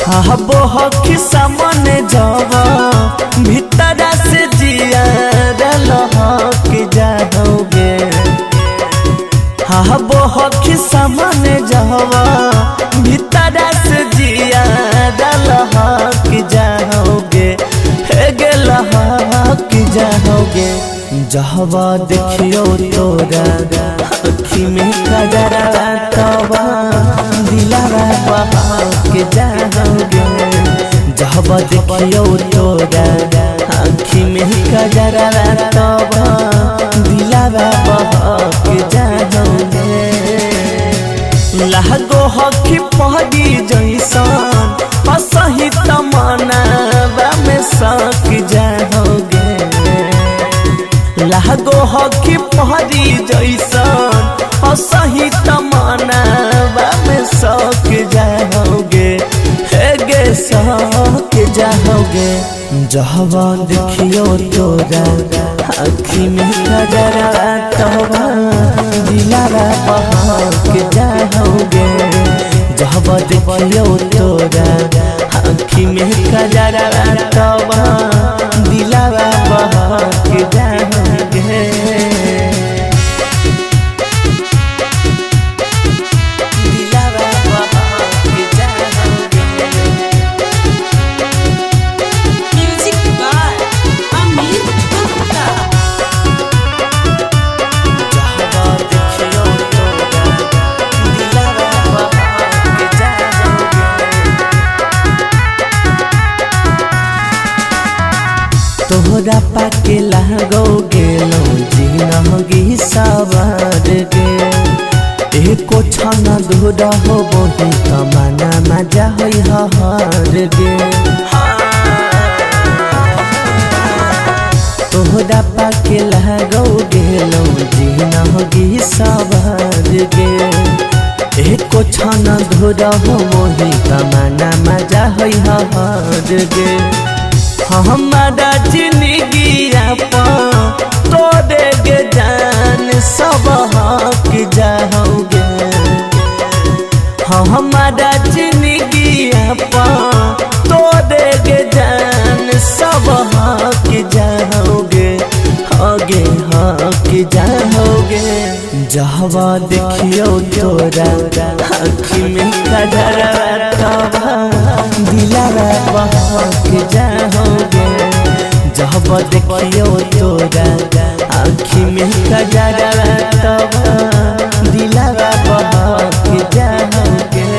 बहकी सामने जब भीतर से जिया लहक जाओगे। बहकी सामने जब भीतर से जिया लहक जाओगे। गे लहक जाओगे जहवा देखियो तोरा अखी में कजरा तबा दिलावा बहक जाओगे। जहवा देखियो तोरा अखी में कजरा तबा दिलावा बहक जाओगे। लहगो हकी पहरी जैसन असही तमन्ना में सक जाओगे। लहगो हकी पहरी जैसन असही तमन्ना में सक जाओगे। गे सक जाओगे जहवा देखियो तोरा अखी में कजरा तबा दिलावा बहक जाओगे। जहवा देखियो तोरा अखी में कजरा तबा दिलावा बहक जाओगे। तोहरा पाके लागो गेलो जिनगी सवार गे। एको क्षण दूर हो बोही तमन्ना मजा होई हार गे। तोहरा पाके लागो गेलो जिनगी सवार गे। एको क्षण दूर हो बोही तमन्ना मजा होई हार गे। हमारा जिंदगी तो देगे जान सब हक जाओगे। हमारा जिंदगी तो देगे जान सब हक जाओगे। आगे हक जाओगे जहवा देखियो तोरा अखी में कजरा तबा दिलावा बहक जाओगे। जहवा देखियो तोरा अखी में कजरा तबा दिलावा बहक जाओगे।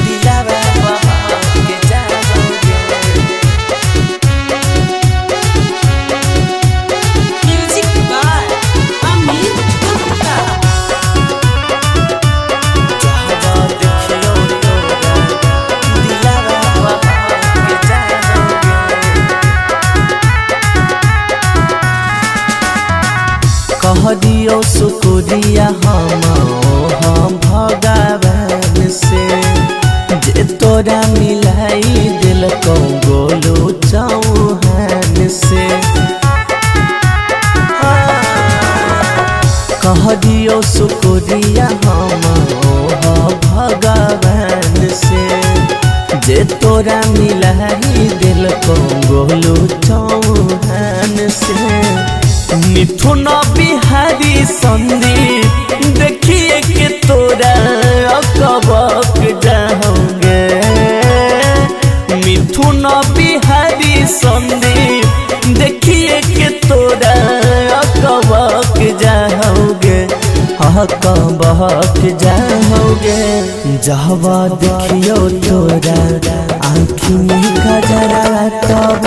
दिलावा बहक जाओगे। कह दियो शुक्रिया हम भगवान से जे तोरा मिलाई दिल को गोलू चौहान से। कह दियो शुक्रिया हम भगवान से जे तोरा मिलाई दिल को गोलू चौहान से। मिथुन बिहारी संदीप देखिए के तोरा अकबक जाओगे। मिथुन बिहारी संदीप देखिए के तोरा अकबक जाओगे। अकबक जाओगे जहवा देखियो तोरा आँखी में कजरा तबा